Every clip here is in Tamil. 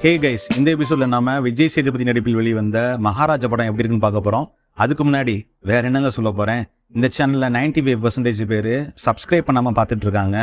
ஹே கைஸ், இந்த எபிசோட்ல நாம விஜய் சேதுபதி நடிப்பில் வெளிவந்த மகாராஜா படம் எப்படி இருக்குன்னு பார்க்க போறோம். அதுக்கு முன்னாடி வேற என்னங்க சொல்ல போறேன். இந்த சேனல்ல 95% பேரு சப்ஸ்கிரைப் பண்ணாம பார்த்துட்டு இருக்காங்க.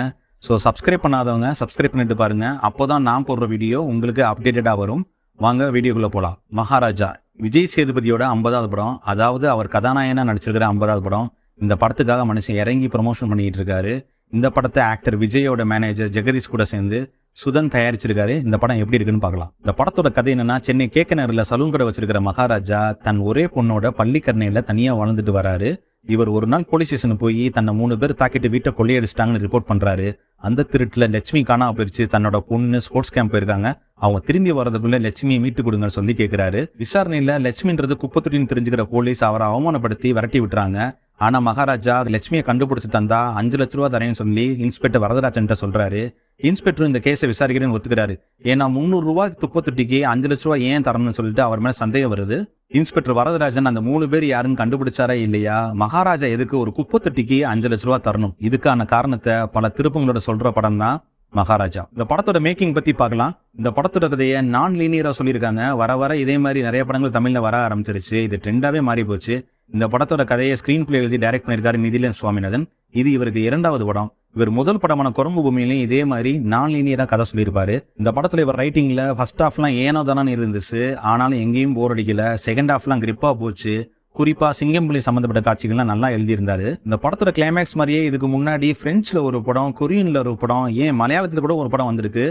ஸோ சப்ஸ்கிரைப் பண்ணாதவங்க சப்ஸ்கிரைப் பண்ணிட்டு பாருங்க. அப்போதான் நான் போடுற வீடியோ உங்களுக்கு அப்டேட்டடா வரும். வாங்க வீடியோக்குள்ள போலாம். மகாராஜா விஜய் சேதுபதியோட 50வது படம், அதாவது அவர் கதாநாயகனா நடிச்சிருக்கிற 50வது படம். இந்த படத்துக்காக மனுஷன் இறங்கி ப்ரமோஷன் பண்ணிட்டு இருக்காரு. இந்த படத்தை ஆக்டர் விஜயோட மேனேஜர் ஜெகதீஷ் கூட சேர்ந்து சுதன் தயாரிச்சிருக்காரு. இந்த படம் எப்படி இருக்குன்னு பார்க்கலாம். இந்த படத்தோட கதை என்னன்னா, சென்னை கேக்கனர்ல சலூன் கடை வச்சிருக்கிற மகாராஜா தன் ஒரே பொண்ணோட பள்ளிக்கரணையில தனியா வாழ்ந்துட்டு வராரு. இவர் ஒரு நாள் போலீஸ் ஸ்டேஷன் போய் தன்னை 3 பேர் தாக்கிட்டு வீட்டை கொள்ளையடிச்சிட்டாங்கன்னு ரிப்போர்ட் பண்றாரு. அந்த திருட்டுல லட்சுமி காணாம போயிருச்சு. தன்னோட பொண்ணு ஸ்போர்ட்ஸ் கேம்ப் போயிருக்காங்க. அவங்க திரும்பி வரதுக்குள்ள லட்சுமியை மீட்டு கொடுங்கன்னு சொல்லி கேட்கிறாரு. விசாரணையில லட்சுமின்றது குப்பத்தொட்டின்னு தெரிஞ்சுக்கிற போலீஸ் அவரை அவமானப்படுத்தி விரட்டி விட்டுறாங்க. ஆனா மகாராஜா லட்சுமியை கண்டுபிடிச்சு தந்தா 5 லட்ச ரூபா தரேன்னு சொல்லி இன்ஸ்பெக்டர் வரதராஜன் சொல்றாரு. இன்ஸ்பெக்டர் இந்த கேஸை விசாரிக்கிறேன்னு ஒத்துக்கிறாரு. ஏன்னா 300 ரூபாய் துப்பத்தொட்டிக்கு 5 லட்ச ரூபாய் ஏன் தரணும்னு சொல்லிட்டு அவர் மேல சந்தேகம் வருது. இன்ஸ்பெக்டர் வரதராஜன் அந்த 3 பேர் யாருன்னு கண்டுபிடிச்சாரா இல்லையா, மகாராஜா எதுக்கு ஒரு குப்பத்தொட்டிக்கு 5 லட்ச ரூபாய் தரணும், இதுக்கான காரணத்தை பல திருப்பங்களோட சொல்ற படம் தான் மகாராஜா. இந்த படத்தோட மேக்கிங் பத்தி பார்க்கலாம். இந்த படத்தோட கதையை நான் லீனியரா சொல்லியிருக்காங்க. வர வர இதே மாதிரி நிறைய படங்கள் தமிழ்ல வர ஆரம்பிச்சிருச்சு. இது ட்ரெண்டாவே மாறி போச்சு. இந்த படத்தோட கதையை ஸ்கிரீன் பிளே எழுதி டைரக்ட் பண்ணியிருக்காரு மிதிலன் சுவாமிநாதன். இது இவருக்கு 2வது படம். இவர் முதல் படமான குரங்கு பூமியிலையும் இதே மாதிரி நான் லீனியரா கதை சொல்லியிருப்பாரு. இந்த படத்துல இவர் ரைட்டிங்ல ஃபர்ஸ்ட் ஹாஃப்லாம் ஏனோ தானே இருந்துச்சு. ஆனாலும் எங்கேயும் போர் அடிக்கல. செகண்ட் ஹாஃப்லாம் கிரிப்பா போச்சு. குறிப்பா சிங்கம்புலி சம்பந்தப்பட்ட காட்சிகள்லாம் நல்லா எழுதியிருந்தாரு. இந்த படத்தோட கிளைமேக்ஸ் மாதிரியே இதுக்கு முன்னாடி பிரெஞ்சுல ஒரு படம், கொரியன்ல ஒரு படம், ஏன் மலையாளத்துல கூட ஒரு படம் வந்திருக்கு.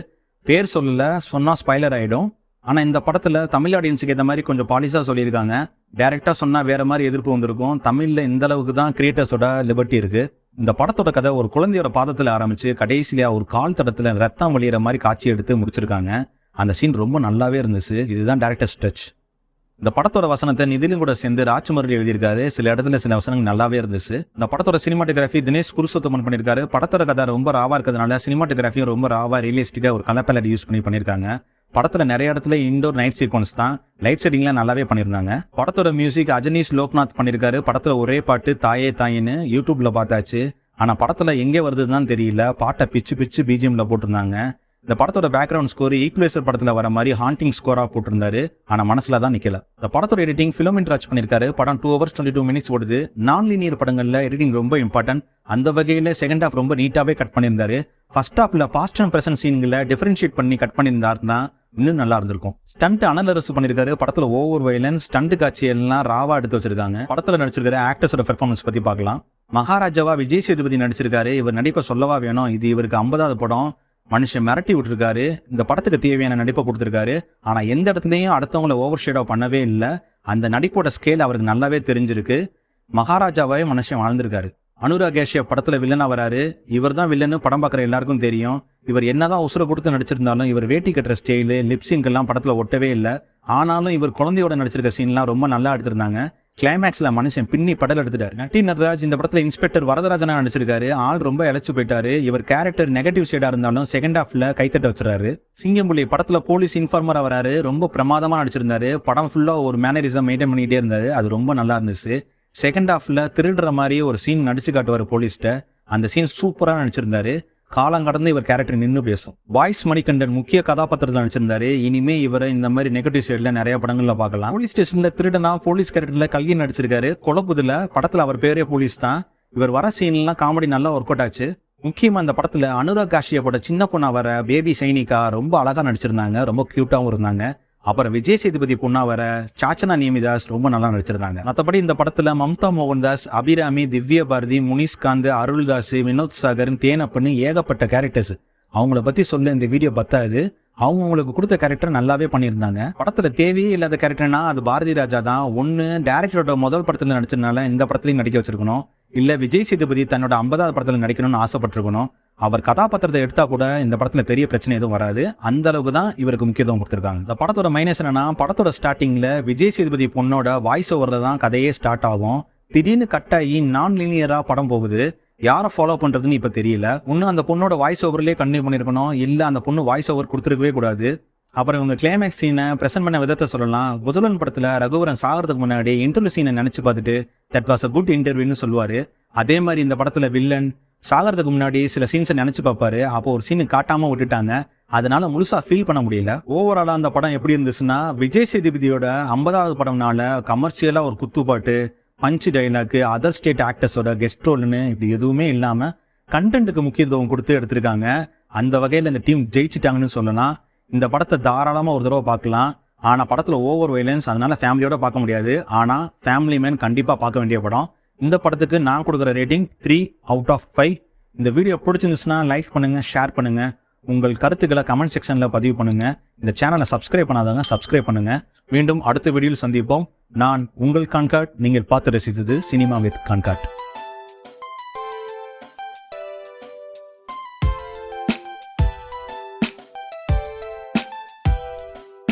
பேர் சொல்லல, சொன்னா ஸ்பாய்லர் ஆயிடும். ஆனா இந்த படத்துல தமிழ் ஆடியன்ஸுக்கு ஏற்ற மாதிரி கொஞ்சம் பாலிஷா சொல்லியிருக்காங்க. டைரக்டா சொன்னா வேற மாதிரி எதிர்ப்பு வந்திருக்கும். தமிழ்ல இந்த அளவுக்கு தான் கிரியேட்டர்ஸோட லிபர்ட்டி இருக்கு. இந்த படத்தோட கதை ஒரு குழந்தையோட பாதத்துல ஆரம்பிச்சு கடைசியில ஒரு கால் தடத்துல ரத்தம் வழியிற மாதிரி காட்சி எடுத்து முடிச்சிருக்காங்க. அந்த சீன் ரொம்ப நல்லாவே இருந்துச்சு. இதுதான் டைரக்டர்ஸ் டச். இந்த படத்தோட வசனத்தை நிதிலும் கூட சேர்ந்து ராஜ்முரளி எழுதியிருக்காரு. சில இடத்துல சில வசனங்கள் நல்லாவே இருந்துச்சு. இந்த படத்தோட சினிமாட்டோகிராஃபி தினேஷ் புருஷோத்தமன் பண்ணியிருக்காரு. படத்தோட கதை ரொம்ப ராவா இருக்கிறதுனால சினிமாட்டோகிராஃபியும் ரொம்ப ராவா ரியலிஸ்டிக்கா ஒரு கலர் பேலட் யூஸ் பண்ணியிருக்காங்க. படத்துல நிறைய இடத்துல இன்டோர் நைட் சீக்வன்ஸ் தான். லைட் செட்டிங்லாம் நல்லாவே பண்ணியிருந்தாங்க. படத்தோட மியூசிக் அஜனீஷ் லோக்நாத் பண்ணியிருக்காரு. படத்துல ஒரே பாட்டு தாயே தாயின்னு யூடியூப்ல பார்த்தாச்சு. ஆனா படத்துல எங்கே வருதுன்னு தெரியல. பாட்டை பிச்சு பிச்சு பிஜிஎம்ல போட்டிருந்தாங்க. இந்த படத்தோட பேக்ரவுண்ட் ஸ்கோர் ஈக்குவேசர் படத்துல வர மாதிரி ஹாண்டிங் ஸ்கோரா போட்டிருந்தாரு. ஆனா மனசுல தான் நிக்கல. இந்த படத்தோட எடிட்டிங் ஃபிலோமின் ராஜ் பண்ணியிருக்காரு. படம் 2 hours 22 minutes ஓடுது. நான் லீனியர் படங்கள்ல எடிட்டிங் ரொம்ப இம்பார்ட்டன்ட். அந்த வகையில செகண்ட் ஹாஃப் ரொம்ப நீட்டாவே கட் பண்ணியிருந்தாரு. ஃபர்ஸ்ட் ஹாஃப்ல பாஸ்ட் அண்ட் பிரசன்ட் சீன்களை டிஃபரன்ஷியேட் பண்ணி கட் பண்ணியிருந்தாருன்னா இன்னும் நல்லா இருந்திருக்கும். ஸ்டண்ட் அனலரசு பண்ணிருக்காரு. படத்துல ஓவர் வயலன்ஸ் ஸ்டண்ட் காட்சி எல்லாம் ராவா எடுத்து வச்சிருக்காங்க. படத்துல நடிச்சிருக்கிற ஆக்டர்ஸோட பெர்ஃபார்மன்ஸ் பத்தி பார்க்கலாம். மகாராஜாவா விஜய் சேதுபதி நடிச்சிருக்காரு. இவர் நடிப்பை சொல்லவா வேணும். இது இவருக்கு 50வது படம். மனுஷன் மிரட்டி விட்டுருக்காரு. இந்த படத்துக்கு தேவையான நடிப்பை கொடுத்திருக்காரு. ஆனா எந்த இடத்துலயும் அடுத்தவங்களை ஓவர் ஷேடோ பண்ணவே இல்லை. அந்த நடிப்போட ஸ்கேல் அவருக்கு நல்லாவே தெரிஞ்சிருக்கு. மகாராஜாவே மனுஷன் வாழ்ந்திருக்காரு. அனுராக் கேஷியா படத்துல வில்லனா வராரு. இவர் தான் வில்லன்னு படம் பார்க்குற எல்லாருக்கும் தெரியும். இவர் என்னதான் உசுர கொடுத்து நடிச்சிருந்தாலும் இவர் வேட்டி கட்டுற ஸ்டைலு லிப்சிங்கெல்லாம் படத்துல ஒட்டவே இல்லை. ஆனாலும் இவர் குழந்தையோட நடிச்சிருக்க சீன்லாம் ரொம்ப நல்லா எடுத்திருந்தாங்க. கிளைமேக்ஸ்ல மனுஷன் பின்னி படல் எடுத்துட்டாரு. நட்டி நடராஜ் இந்த படத்துல இன்ஸ்பெக்டர் வரதராஜனா நடிச்சிருக்காரு. ஆள் ரொம்ப இழைச்சு போயிட்டாரு. இவர் கேரக்டர் நெகட்டிவ் ஷேடா இருந்தாலும் செகண்ட் ஹாஃப்ல கைத்தட்ட வச்சுறாரு. சிங்கம்புலி படத்துல போலீஸ் இன்ஃபார்மரா வராரு. ரொம்ப பிரமாதமா நடிச்சிருந்தாரு. படம் ஃபுல்லா ஒரு மேனரிசம் மெயின்டைன் பண்ணிட்டே இருந்தாரு. அது ரொம்ப நல்லா இருந்துச்சு. செகண்ட் ஹாஃப்ல திருடுற மாதிரி ஒரு சீன் நடிச்சு காட்டுவார் போலீஸ்ட. அந்த சீன் சூப்பரா நடிச்சிருந்தாரு. காலம் கடந்து இவர் கேரக்டர் நின்று பேசும். பாய்ஸ் மணிகண்டன் முக்கிய கதாபாத்திரத்தில் நடிச்சிருந்தாரு. இனிமே இவரை இந்த மாதிரி நெகட்டிவ் சைட்ல நிறைய படங்கள்ல பார்க்கலாம். போலீஸ் ஸ்டேஷன்ல திருடனா போலீஸ் கேரக்டர்ல கல்கி நடிச்சிருக்காரு. கொலப்புதுல படத்துல அவர் பேரே போலீஸ் தான். இவர் வர சீன்லாம் காமெடி நல்லா ஒர்க் அவுட் ஆச்சு. முக்கியமா இந்த படத்துல அனுராக் காஷியாவோட சின்ன பொண்ணா வர பேபி சைனிகா ரொம்ப அழகா நடிச்சிருந்தாங்க. ரொம்ப கியூட்டாவும் இருந்தாங்க. அப்புறம் விஜய் சேதுபதி பொண்ணா வர சாச்சனா நியமிதாஸ் ரொம்ப நல்லா நடிச்சிருந்தாங்க. மற்றபடி இந்த படத்துல மம்தா மோகன்தாஸ், அபிராமி, திவ்யா பாரதி, முனிஷ்காந்த், அருள்தாஸ், வினோத் சாகர், தேனப்பன்னு ஏகப்பட்ட கேரக்டர்ஸ். அவங்கள பத்தி சொல்ல இந்த வீடியோ பத்தாது. அவங்களுக்கு கொடுத்த கேரக்டர் நல்லாவே பண்ணியிருந்தாங்க. படத்துல தேவையே இல்லாத கேரக்டர்னா அது பாரதி ராஜா தான். ஒன்னு டைரக்டரோட முதல் படத்துல நடிச்சதுனால இந்த படத்துலயும் நடிக்க வச்சிருக்கணும். இல்ல விஜய் சேதுபதி தன்னோட 50வது படத்துல நடிக்கணும்னு ஆசைப்பட்டிருக்கணும். அவர் கதாபாத்திரத்தை எடுத்தா கூட இந்த படத்துல பெரிய பிரச்சனை எதுவும் வராது. அந்த அளவுக்கு தான் இவருக்கு முக்கியத்துவம் கொடுத்திருக்காங்க. இந்த படத்தோட மைனஸ் என்னன்னா, படத்தோட ஸ்டார்டிங்ல விஜய் சேதுபதி பொண்ணோட வாய்ஸ் ஓவர்ல தான் கதையே ஸ்டார்ட் ஆகும். திடீர்னு கட் ஆகி நான் லீனியரா படம் போகுது. யாரை ஃபாலோ பண்றதுன்னு இப்ப தெரியல. ஒன்னு அந்த பொண்ணோட வாய்ஸ் ஓவர்லயே கண்டினியூ பண்ணிருக்கணும். இல்ல அந்த பொண்ணு வாய்ஸ் ஓவர் கொடுத்துருக்கவே கூடாது. அப்புறம் இவங்க கிளைமேக்ஸ் சீனை பிரசன்ட் பண்ண விதத்தை சொல்லலாம். குஜலன் படத்துல ரகுவரன் சாகிறதுக்கு முன்னாடி இன்டர்வியூ சீனை நினைச்சு பார்த்துட்டு தட் வாஸ் அ குட் இன்டர்வியூன்னு சொல்லுவாரு. அதே மாதிரி இந்த படத்துல வில்லன் சாகிறதுக்கு முன்னாடி சில சீன்ஸை நினைச்சு பார்ப்பாரு. அப்போ ஒரு சீனு காட்டாம விட்டுட்டாங்க. அதனால முழுசா ஃபீல் பண்ண முடியல. ஓவராலா அந்த படம் எப்படி இருந்துச்சுன்னா, விஜய் சேதுபதியோட 50வது படம்னால கமர்ஷியலா ஒரு குத்துப்பாட்டு, பஞ்ச் டைலாக், அதர் ஸ்டேட் ஆக்டர்ஸோட கெஸ்ட் ரோல்னு இப்படி எதுவுமே இல்லாம கண்டென்ட்டுக்கு முக்கியத்துவம் கொடுத்து எடுத்திருக்காங்க. அந்த வகையில் இந்த டீம் ஜெயிச்சிட்டாங்கன்னு சொல்லலாம். இந்த படத்தை தாராளமாக ஒரு தடவை பார்க்கலாம். ஆனால் படத்தில் ஓவர் வைலன்ஸ், அதனால ஃபேமிலியோட பார்க்க முடியாது. ஆனால் ஃபேமிலி மேன் கண்டிப்பாக பார்க்க வேண்டிய படம். இந்த படத்துக்கு நான் கொடுக்குற ரேட்டிங் 3 out of 5. இந்த வீடியோ பிடிச்சிருந்துச்சுன்னா லைக் பண்ணுங்க, ஷேர் பண்ணுங்க, உங்கள் கருத்துக்களை கமெண்ட் செக்ஷனில் பதிவு பண்ணுங்க. இந்த சேனலை சப்ஸ்கிரைப் பண்ணாதவங்க சப்ஸ்கிரைப் பண்ணுங்க. மீண்டும் அடுத்த வீடியோவில் சந்திப்போம். நான் உங்கள் கான்காட். நீங்கள் பார்த்து ரசித்தது சினிமா வித் கான்காட்.